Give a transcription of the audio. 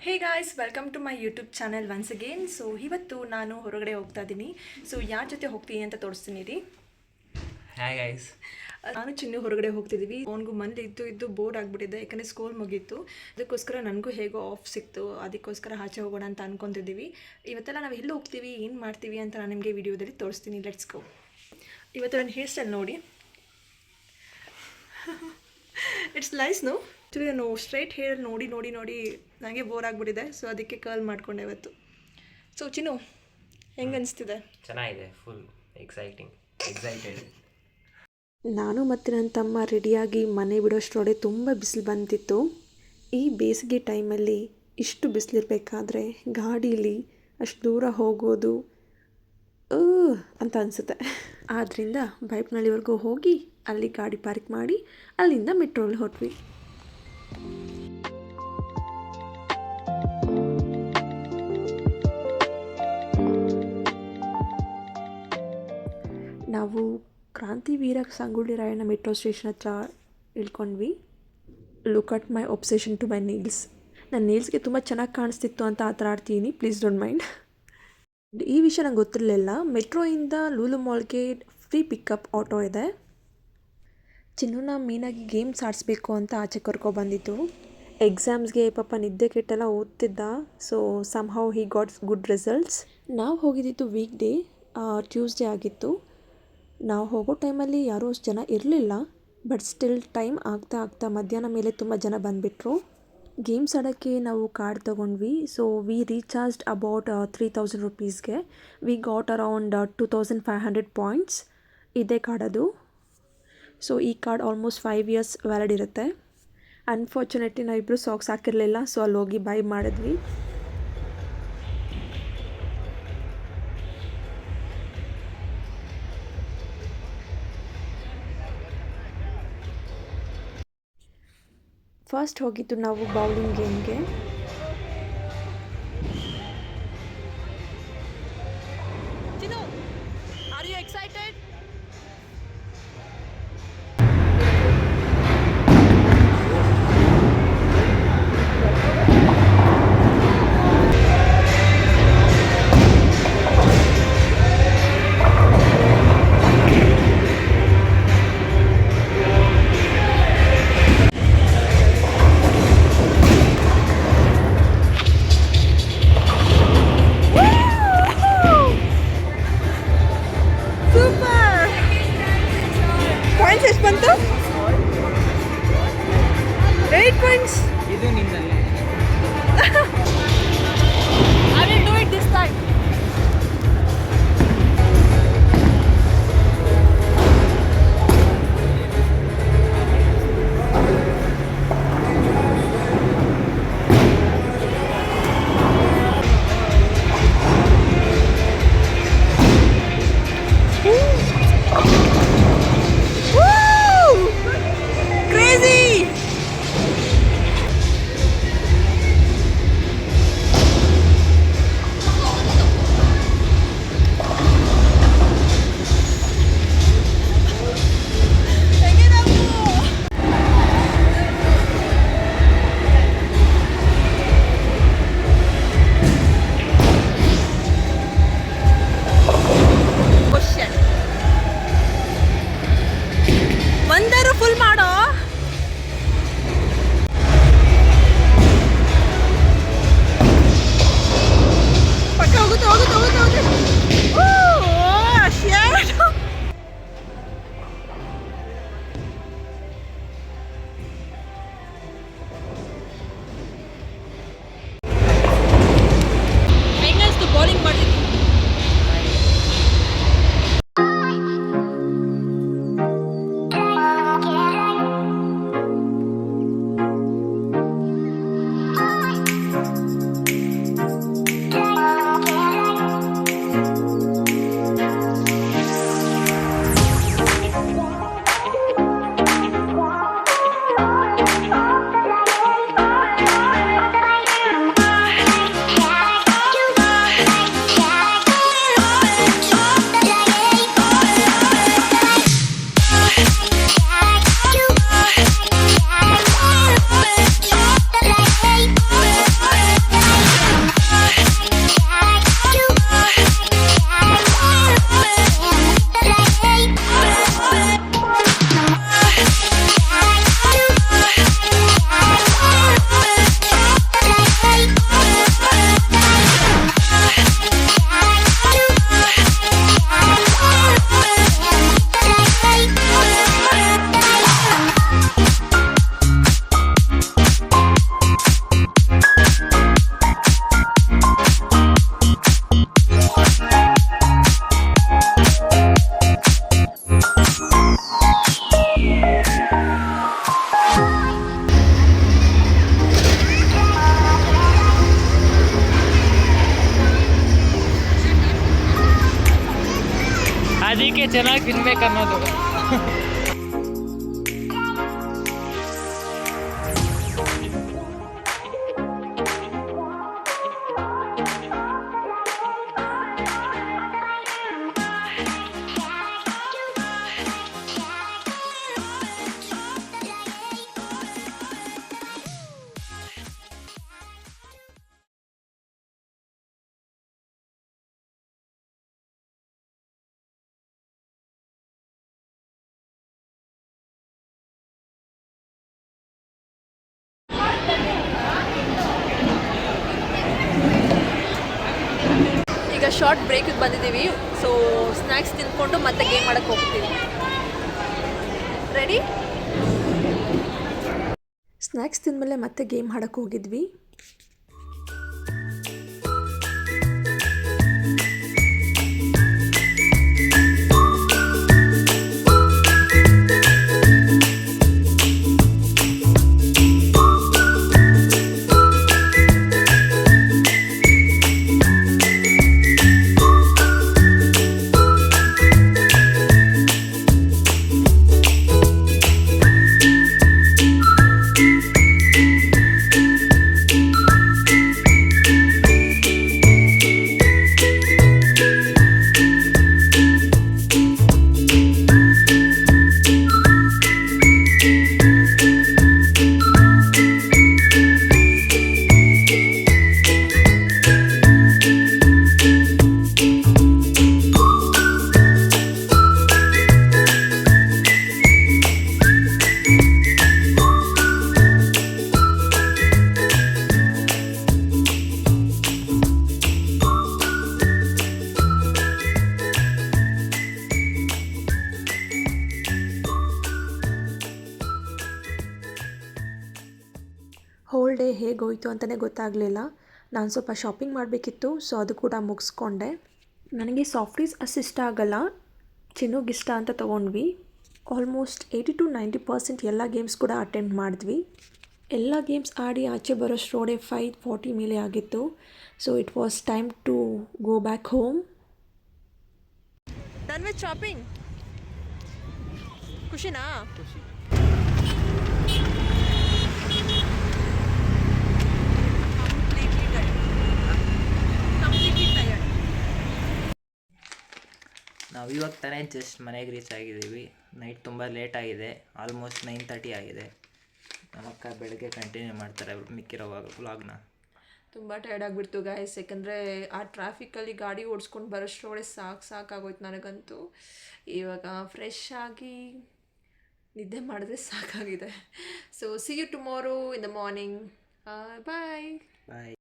Hey guys, welcome to my YouTube channel once again. So ಇವತ್ತು ನಾನು ಹೊರಗಡೆ ಹೋಗ್ತಾ ಇದ್ದೀನಿ. ಸೊ ಯಾರ ಜೊತೆ ಹೋಗ್ತೀನಿ ಅಂತ ತೋರಿಸ್ತೀನಿ ರೀ. ಹಾಯ್ ಗೈಸ್, ನಾನು ಚಿನ್ನು ಹೊರಗಡೆ ಹೋಗ್ತಿದ್ದೀವಿ. ಅವನಿಗೂ ಮನೇಲಿ ಇದ್ದು ಬೋರ್ ಆಗಿಬಿಟ್ಟಿದೆ, ಯಾಕಂದರೆ ಸ್ಕೂಲ್ ಮುಗೀತು. ಅದಕ್ಕೋಸ್ಕರ ನನಗೂ ಹೇಗೋ ಆಫ್ ಸಿಕ್ತು, ಅದಕ್ಕೋಸ್ಕರ ಆಚೆ ಹೋಗೋಣ ಅಂತ ಅಂದ್ಕೊತಿದ್ದೀವಿ. ಇವತ್ತೆಲ್ಲ ನಾವು ಎಲ್ಲಿ ಹೋಗ್ತೀವಿ, ಏನು ಮಾಡ್ತೀವಿ ಅಂತ ನಾನು ನಿಮಗೆ ವಿಡಿಯೋದಲ್ಲಿ ತೋರಿಸ್ತೀನಿ. Let's go. ಇವತ್ತು ನನ್ನ ಹೇರ್ ಸ್ಟೈಲ್ ನೋಡಿ, ಇಟ್ಸ್ ನೈಸ್. ಆ್ಯಕ್ಚುಲಿ ನಾನು ಸ್ಟ್ರೈಟ್ ಹೇರ್ ನೋಡಿ ನೋಡಿ ನೋಡಿ ನನಗೆ ಬೋರ್ ಆಗಿಬಿಟ್ಟಿದೆ. ಸೊ ಅದಕ್ಕೆ ಕರ್ಲ್ ಮಾಡಿಕೊಂಡೆ ಇವತ್ತು. ಸೊ ಚಿನ್ನು, ಹೆಂಗೆ ಅನಿಸ್ತಿದೆ? ಚೆನ್ನಾಗಿದೆ. Full excited. ನಾನು ಮತ್ತು ನನ್ನ ತಮ್ಮ ರೆಡಿಯಾಗಿ ಮನೆ ಬಿಡೋಷ್ಟರೊಳಗೆ ತುಂಬ ಬಿಸಿಲು ಬಂದಿತ್ತು. ಈ ಬೇಸಿಗೆ ಟೈಮಲ್ಲಿ ಇಷ್ಟು ಬಿಸಿಲಿರಬೇಕಾದ್ರೆ ಗಾಡೀಲಿ ಅಷ್ಟು ದೂರ ಹೋಗೋದು ಅಂತ ಅನಿಸುತ್ತೆ. ಆದ್ದರಿಂದ ಬೈಪ್ನಳ್ಳಿವರೆಗೂ ಹೋಗಿ ಅಲ್ಲಿ ಗಾಡಿ ಪಾರ್ಕ್ ಮಾಡಿ ಅಲ್ಲಿಂದ ಮೆಟ್ರೋಲ್ಲಿ ಹೊರಟ್ವಿ. ನಾವು ಕ್ರಾಂತಿವೀರ ಸಂಗೊಳ್ಳಿ ರಾಯಣ್ಣ ಮೆಟ್ರೋ ಸ್ಟೇಷನ್ ಹತ್ರ ಇಳ್ಕೊಂಡ್ವಿ. Look at my obsession to my nails. ನನ್ನ ನೀಲ್ಸ್ಗೆ ತುಂಬ ಚೆನ್ನಾಗಿ ಕಾಣಿಸ್ತಿತ್ತು ಅಂತ ಆ ಥರ ಆಡ್ತೀನಿ, ಪ್ಲೀಸ್ ಡೋಂಟ್ ಮೈಂಡ್. ಈ ವಿಷಯ ನಂಗೆ ಗೊತ್ತಿರಲಿಲ್ಲ. ಮೆಟ್ರೋಯಿಂದ ಲೂಲು ಮಾಲ್ಗೆ ಫ್ರೀ ಪಿಕಪ್ ಆಟೋ ಇದೆ. ಚಿನ್ನೂನ ಮೀನಾಗಿ ಗೇಮ್ಸ್ ಆಡಿಸ್ಬೇಕು ಅಂತ ಆಚೆ ಕರ್ಕೊಬಂದಿತ್ತು. ಎಕ್ಸಾಮ್ಸ್ಗೆ ಪಾಪ ನಿದ್ದೆ ಕೆಟ್ಟೆಲ್ಲ ಓದ್ತಿದ್ದ. So somehow he got good results. ನಾವು ಹೋಗಿದ್ದಿತ್ತು ವೀಕ್ ಡೇ, ಟ್ಯೂಸ್ಡೇ ಆಗಿತ್ತು. ನಾವು ಹೋಗೋ ಟೈಮಲ್ಲಿ ಯಾರೂ ಅಷ್ಟು ಜನ ಇರಲಿಲ್ಲ. ಬಟ್ ಸ್ಟಿಲ್ ಟೈಮ್ ಆಗ್ತಾ ಮಧ್ಯಾಹ್ನ ಮೇಲೆ ತುಂಬ ಜನ ಬಂದುಬಿಟ್ರು. ಗೇಮ್ಸ್ ಆಡೋಕ್ಕೆ ನಾವು ಕಾರ್ಡ್ ತೊಗೊಂಡ್ವಿ. ಸೊ ವಿ ರೀಚಾರ್ಜ್ಡ್ ಅಬೌಟ್ 3000 ರುಪೀಸ್ಗೆ. We got around 2500 points. ಇದೇ ಕಾರ್ಡ್ ಅದು. ಸೊ ಈ ಕಾರ್ಡ್ ಆಲ್ಮೋಸ್ಟ್ 5 years ವ್ಯಾಲಿಡ್ ಇರುತ್ತೆ. ಅನ್ಫಾರ್ಚುನೇಟ್ಲಿ ನಾವಿಬ್ಬರು ಸಾಕ್ಸ್ ಹಾಕಿರಲಿಲ್ಲ. ಸೊ ಅಲ್ಲಿ ಹೋಗಿ ಬೈ ಮಾಡಿದ್ವಿ. ಫಸ್ಟ್ ಹೋಗಿದ್ದು ನಾವು ಬೌಲಿಂಗ್ ಗೇಮ್ಗೆ. ಚೆನ್ನಾಗಿ ತಿನ್ಬೇಕು ಅನ್ನೋದು. ಈಗ ಶಾರ್ಟ್ ಬ್ರೇಕಿಗೆ ಬಂದಿದ್ದೀವಿ. ಸೊ ಸ್ನ್ಯಾಕ್ಸ್ ತಿಂದ್ಕೊಂಡು ಮತ್ತೆ ಗೇಮ್ ಮಾಡೋಕ್ಕೆ ಹೋಗ್ತೀವಿ. ರೆಡಿ? ಸ್ನ್ಯಾಕ್ಸ್ ತಿಂದಮೇಲೆ ಮತ್ತೆ ಗೇಮ್ ಆಡೋಕ್ಕೆ ಹೋಗಿದ್ವಿ. ಹೋಲ್ ಡೇ ಹೇಗೋಯ್ತು ಅಂತಲೇ ಗೊತ್ತಾಗಲಿಲ್ಲ. ನಾನು ಸ್ವಲ್ಪ ಶಾಪಿಂಗ್ ಮಾಡಬೇಕಿತ್ತು, ಸೊ ಅದು ಕೂಡ ಮುಗಿಸ್ಕೊಂಡೆ. ನನಗೆ ಸಾಫ್ಟೀಸ್ ಅಷ್ಟು ಇಷ್ಟ ಆಗಲ್ಲ, ಚಿನ್ನೋಗಿಷ್ಟ ಅಂತ ತೊಗೊಂಡ್ವಿ. ಆಲ್ಮೋಸ್ಟ್ 80-90% ಎಲ್ಲ ಗೇಮ್ಸ್ ಕೂಡ ಅಟೆಂಡ್ ಮಾಡಿದ್ವಿ. ಎಲ್ಲ ಗೇಮ್ಸ್ ಆಡಿ ಆಚೆ ಬರೋಷ್ಟರೊಡೆ 5:40 ಮೇಲೆ ಆಗಿತ್ತು. So it was time to go back home. Done with shopping? ಖುಷಿನಾ? ನಾವು ಇವಾಗ ತಾನೇ ಜಸ್ಟ್ ಮನೆಗೆ ರೀಚ್ ಆಗಿದ್ದೀವಿ. ನೈಟ್ ತುಂಬ ಲೇಟ್ ಆಗಿದೆ, ಆಲ್ಮೋಸ್ಟ್ 9:30 ಆಗಿದೆ. ನಮ್ಮಕ್ಕ ಬೆಳಗ್ಗೆ ಕಂಟಿನ್ಯೂ ಮಾಡ್ತಾರೆ ಮಿಕ್ಕಿರೋವಾಗ ವ್ಲಾಗ್ನ. ತುಂಬ ಟಯರ್ಡ್ ಆಗಿಬಿಡ್ತು ಗಾಯ್ಸ್, ಯಾಕಂದರೆ ಆ ಟ್ರಾಫಿಕಲ್ಲಿ ಗಾಡಿ ಓಡಿಸ್ಕೊಂಡು ಬರೋಷ್ಟರೊಳಗೆ ಸಾಕಾಗೋಯ್ತು ನನಗಂತೂ. ಇವಾಗ ಫ್ರೆಶ್ ಆಗಿ ನಿದ್ದೆ ಮಾಡಿದ್ರೆ ಸಾಕಾಗಿದೆ. So see you tomorrow in the morning. Bye.